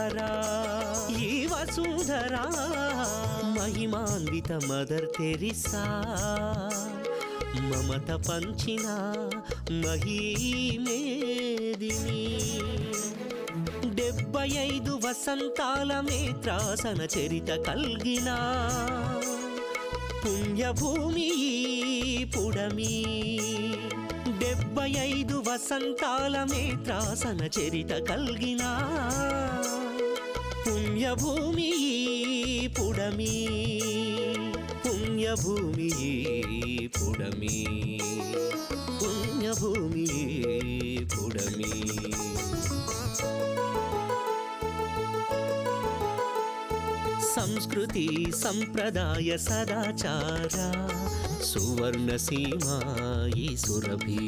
వసుంధరా ఈ వసుంధరా మహిమాన్విత mother Teresa మమత పంచిన మహీమేదిని 75 వసంతాల మేత్రాసన చరిత కల్గిన పుణ్యభూమి పుడమి 75 వసంతాల మేత్రాసన చరిత కల్గిన పుణ్యభూమి పుడమి పుణ్యభూమి పుడమి పుణ్యభూమి పుడమి సంస్కృతి సంప్రదాయ సదాచార సువర్ణ సీమాయి సురభి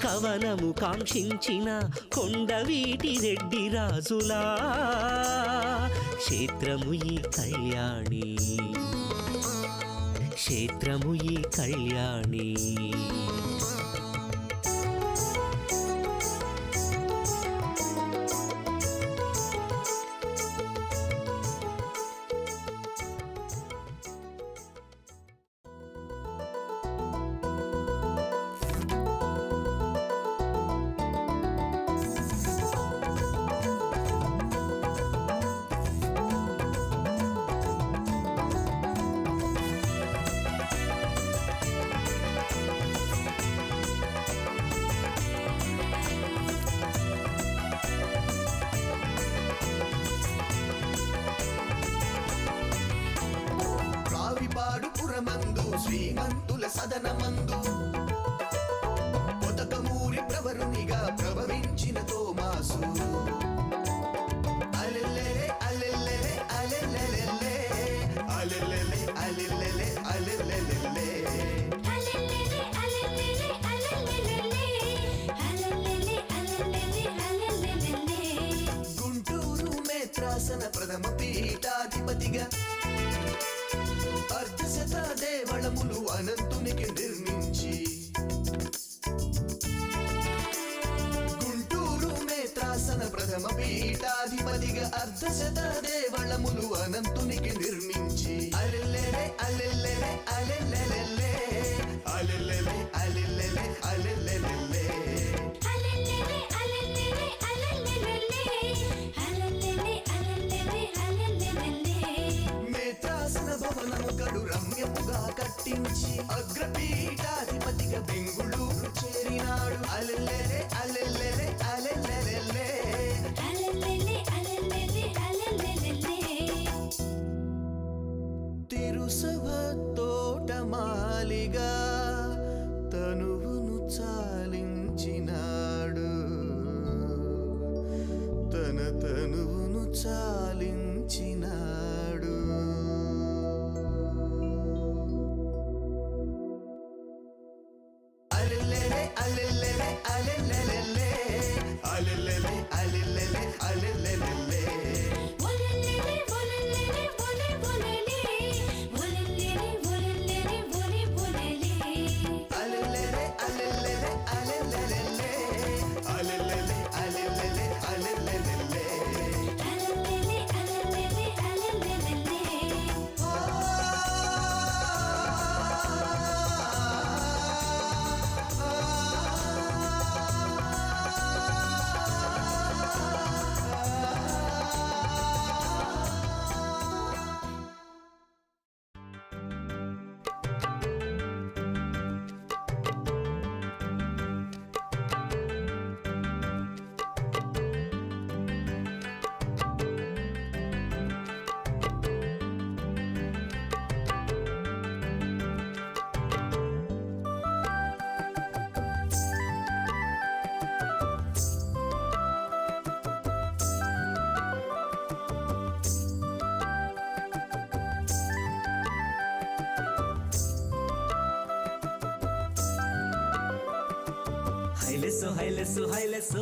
కవనము కాంక్షించిన కొండవీటి రెడ్డి రాజులా క్షేత్రము ఈ కళ్యాణి క్షేత్రము ఈ కళ్యాణి శ్రీమంతుల సదనమందు పొదకమూరి ప్రవరునిగా ప్రభవించిన తోమాసు అలెల్లెలే అలెల్లెలే అలెల్లెలెలే అలెల్లెలే అలెల్లెలే అలెల్లెలెలే గుంటూరు మేత్రాసన ప్రథమ పీఠాధిపతిగా అర్ధశత దేవళములు అనంతునికి నిర్మించి గుంటూరు మేత్రాసన ప్రథమ పీఠాధిపతిగా అర్ధశత దేవళములు అనంతునికి నిర్మించి అలెల్లెలే అలెల్లెలే అలెల్లెలెలే అలెల్లెలే అలెల్లెలే అలెల్లెలెలే భవనముకడు రమ్యముగా కట్టించి అగ్రపీఠాధిపతిగా బెంగుళూరు చేరినాడు అలెల్లెలే అలెల్లెలే అలెల్లెలెలే తిరుసభ తోటమాలిగా తనువును చాలించినాడు తన తనువును చాలించినాడు అలెల్లెలే అలెల్లెలే అలెల్లెలెలే అలెల్లెలే అలెల్లెలే అలెల్లెలెలే Haileso, haileso, haileso,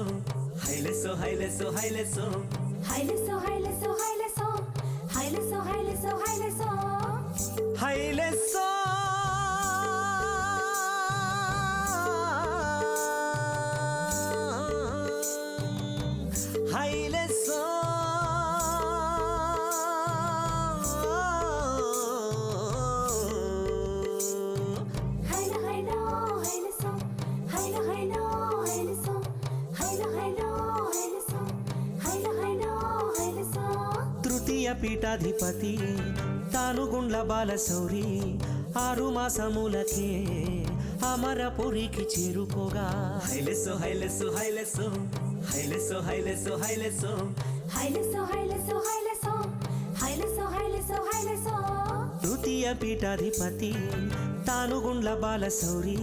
haileso, haileso, haileso, haileso, haileso, haileso, haileso, haileso, haileso, haileso, haileso. తృతీయ పీఠాధిపతి తాను గుండ్ల బాలశౌరి 6 మాసములకే అమరపురికి చేరుకోగా హైలెస్సో హైలెస్సో హైలెస్సో హైలెస్సో హైలెస్సో హైలెస్సో హైలెస్సో హైలెస్సో హైలెస్సో హైలెస్సో హైలెస్సో హైలెస్సో తృతీయ పీఠాధిపతి తాను గుండ్ల బాలశౌరి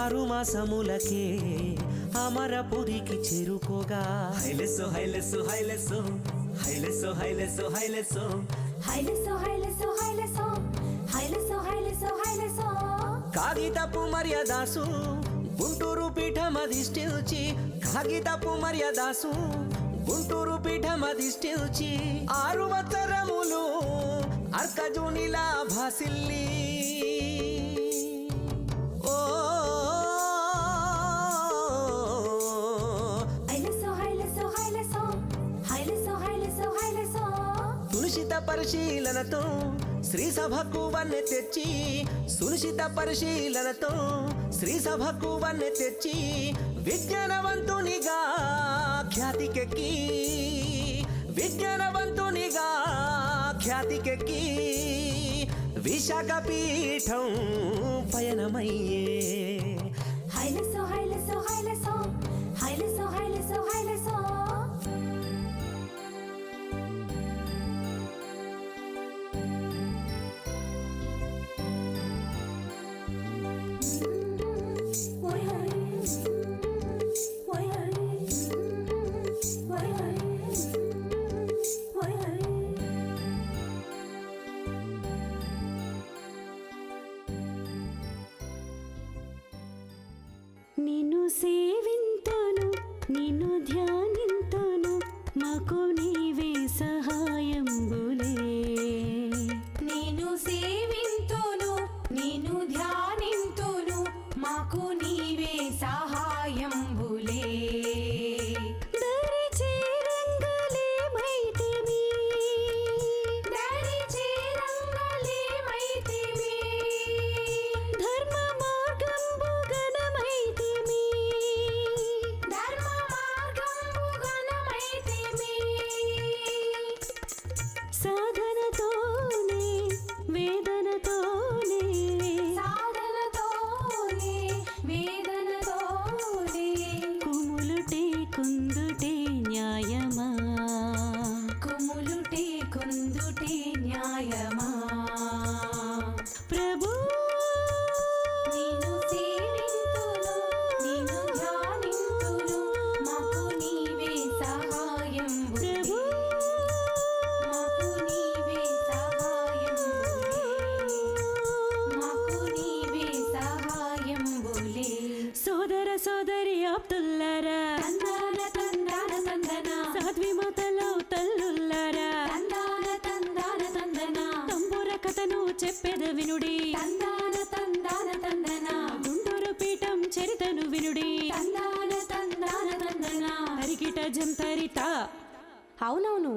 6 మాసములకే అమరపురికి చేరుకోగా హైలెస్సో హైలెస్సో హైలెస్సో హైలెస్సో హైలెస్సో హైలెస్సో హైలెస్సో హైలెస్సో హైలెస్సో హైలెస్సో హైలెస్సో హైలెస్సో కాగితపు మర్యాదాసు గుంటూరు పీఠమధిష్ఠించి కాగితపు మర్యాదాసు గుంటూరు పీఠమధిష్ఠించి 6 వత్సరములు అర్కజునిలా భాసిల్లి ఓ హైలెస్సో హైలెస్సో హైలెస్సో హైలెస్సో హైలెస్సో హైలెస్సో సునిశిత పరిశీలనతో శ్రీ సభకు వన్నె తెచ్చి సునిశిత పరిశీలనతో శ్రీ సభకు వన్నె తెచ్చి విజ్ఞానవంతునిగా ఖ్యాతికెక్కి విజ్ఞానవంతునిగా ఖ్యాతికెక్కి విశాఖ పీఠం పయనమయ్యే హైలెస్సో హైలెస్సో హైలెస్సో హైలెస్సో హైలెస్సో హైలెస్సో ఓయ్ హై ఓయ్ హై ఓయ్ హై ఓయ్ హై నిన్ను సేవింతును నిన్ను ధ్యానింతును మాకు నీవే సహాయంబులే నిన్ను సేవింతును నిన్ను ధ్యానింతును మాకు నీవే సహాయంబులే దరి చేరంగలేమైతిమి దరి చేరంగలేమైతిమి ధర్మ మార్గంబు గణమైతిమి ధర్మ మార్గంబు గణమైతిమి సాధనతోనే వేదనతోనే సాధనతోనే వేదనతోనే కుములుటే కుందుటే న్యాయమా కుములుటే కుందుటే న్యాయమా ప్రభు నిన్ను సేవింతును నిన్ను ధ్యానింతును మాకు నీవే సహాయం ప్రభు మాకు నీవే సహాయం మాకు నీవే సహాయం సోదర సోదరి ఆప్తుల్లారా తందాన తందాన తందన సాధ్వి మాతలో తల్లుల్లారా తందాన తందాన తందన తంబుర కథను చెప్పెద వినుడి తందాన తందాన తందన గుంటూరు పీఠం చరితను వినుడి తందాన తందాన తందన హరికిట జంతరిత అవునవును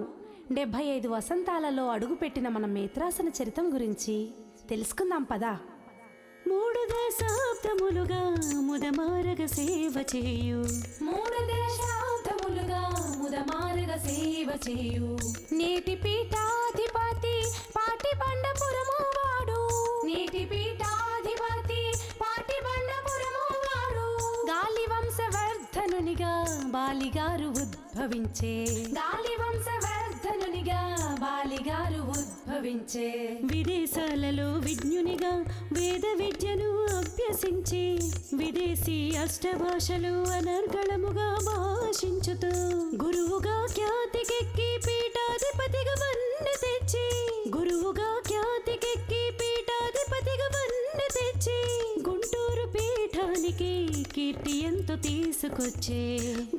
75 వసంతాలలో అడుగుపెట్టిన మన మేత్రాసన చరితం గురించి తెలుసుకుందాం పదా 3 దశాబ్దములుగా ముదమారగ సేవ చేయు 3 దశాబ్దములుగా ముదమారగ సేవ చేయు నేటి పీఠాధిపతి పాటి బండపురము వాడు నేటి పీఠాధిపతి పాటి బండపురము వాడు గాలి వంశవర్ధనునిగా బాలిగారు ఉద్భవించే గాలి వంశవర్ధనునిగా బాలిగారు ఉద్భవించే విదేశాలలో విజ్ఞునిగా వేద విద్యను అభ్యసించి విదేశీ అష్టభాషలు అనర్గళముగా భాషించుతూ గురువుగా ఖ్యాతికెక్కి పీఠాధిపతిగా వన్నె తెచ్చి గురువుగా ఖ్యాతికెక్కి పీఠాధిపతిగా వన్నె తెచ్చి గుంటూరు పీఠానికి కీర్తి ఎంతో తీసుకొచ్చే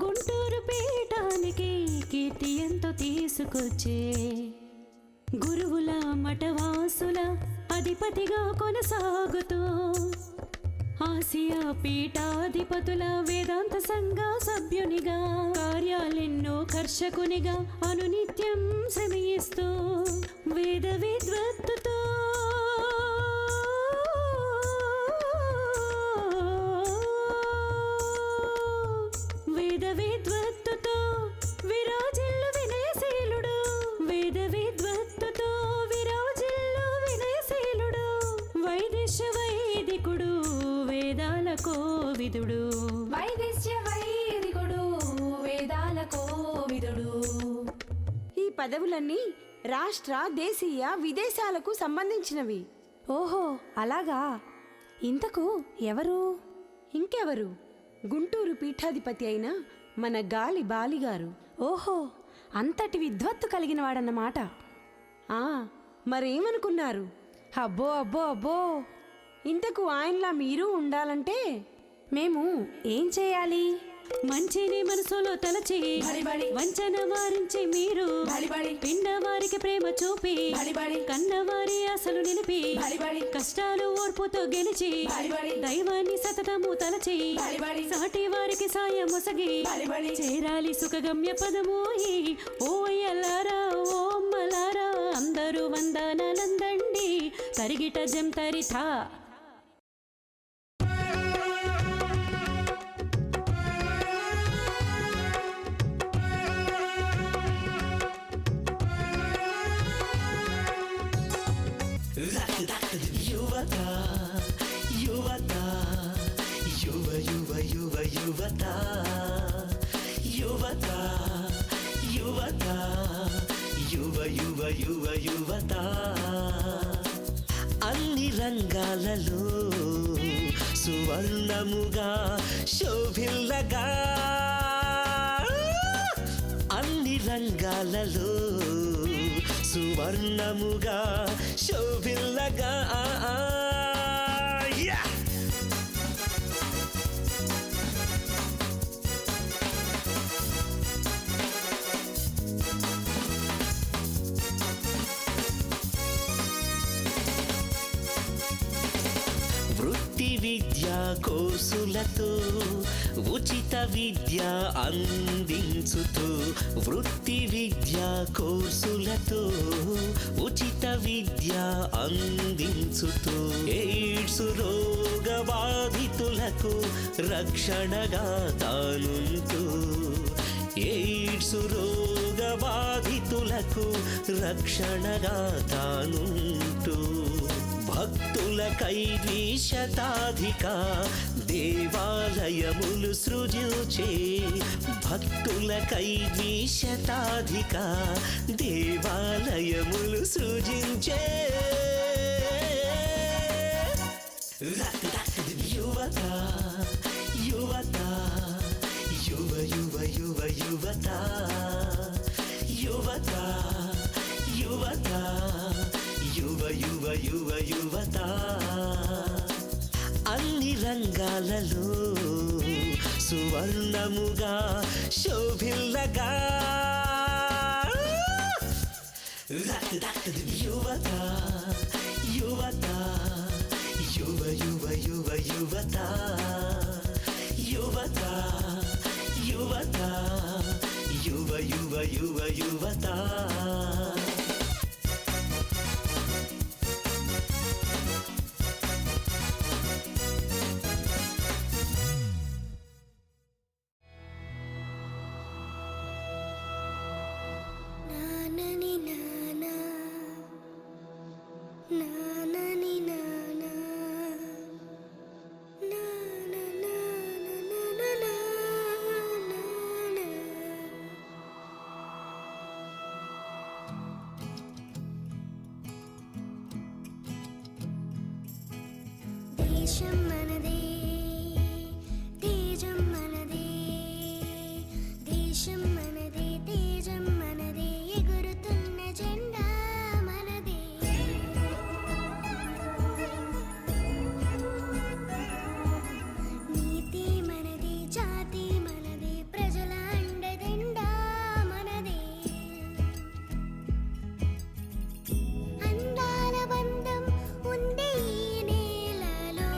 గుంటూరు పీఠానికి కీర్తి ఎంతో తీసుకొచ్చే గురువుల మఠవాసుల అధిపతిగా కొనసాగుతూ ఆసియా పీఠాధిపతుల వేదాంత సంఘ సభ్యునిగా కార్యాలెన్నో కర్షకునిగా అనునిత్యం శ్రమిస్తూ వేద విద్వత్తుతో వేద విద్వత్తుతో విరాజిల్లు వినయశీలుడు వేద విద్వ కోవిదుడు, వైదేశ్య వైదికుడు వేదాల కోవిదుడు. ఈ పదవులన్నీ రాష్ట్ర, దేశీయ, విదేశాలకు సంబంధించినవి. ఓహో అలాగా. ఇంతకు ఎవరు? ఇంకెవరు, గుంటూరు పీఠాధిపతి అయిన మన గాలి బాలిగారు. ఓహో, అంతటి విద్వత్తు కలిగిన వాడన్నమాట. ఆ మరేమనుకున్నారు? అబ్బో అబ్బో అబ్బో, ఇంతకు ఆయనలా మీరు ఉండాలంటే మేము ఏం చేయాలి? మంచిని మనసులో తలచి వంచన వారించి మీరు పిండవారికి ప్రేమ చూపి కన్నవారి అసలు నిలిపి కష్టాలు ఓర్పుతో గెలిచి దైవాన్ని సతతము తలచి సాటి వారికి సాయం మొసగి చేరాలి సుఖగమ్య పదమోయి. ఓ అయ్యలారా, ఓ అమ్మలారా, అందరూ వందనాలందండి తరిగిట జంతరిథా. యువత యువత యువ యువ యువ యువత యువత యువత యువ యువ యువ యువత అన్ని రంగాలలో సువర్ణముగా శోభిల్లగా, అన్ని రంగాలలో సువర్ణముగా శోభిల్లగా. వృత్తి విద్యా కోర్సులతో ఉచిత విద్య అందించుతూ, వృత్తి విద్యా కోర్సులతో ఉచిత విద్య అందించుతూ, ఎయిడ్స్ రోగ బాధితులకు రక్షణగా తానుంటూ, ఎయిడ్స్ రోగ బాధితులకు రక్షణగా తానుంటూ, భక్తులకై 2 శతాధిక దేవాలయములు సృజించే, భక్తులకై 2 శతాధిక దేవాలయములు సృజించే. యువత యువత యువ యువ యువ యువత యువత యువత యువ యువ యువ యువత అన్ని రంగాలలో సువర్ణముగా శోభిల్లగా. యువత యువత యువ యువ యువ యువత యువత యువత యువ యువ యువ యువత. దేశం మనదే, తేజం మనదే, దేశం మనదే, తేజం మనదే, ఎగురుతున్న జెండా మనదే. నీతి మనదే, జాతి మనదే, ప్రజల అండదండా మనదే. అందాల బంధం ఉంది ఈ నేలలో,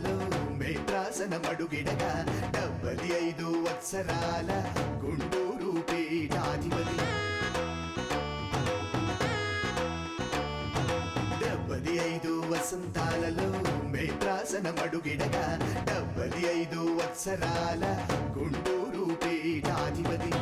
వసంతాలలో మేత్రాసన మడుగిడగా 75 వత్సరాల గుంటూరు పీఠాధిపతి 75 వసంతాలలో మేత్రాసన మడుగిడగా 75 వత్సరాల గుంటూరు పీఠాధిపతి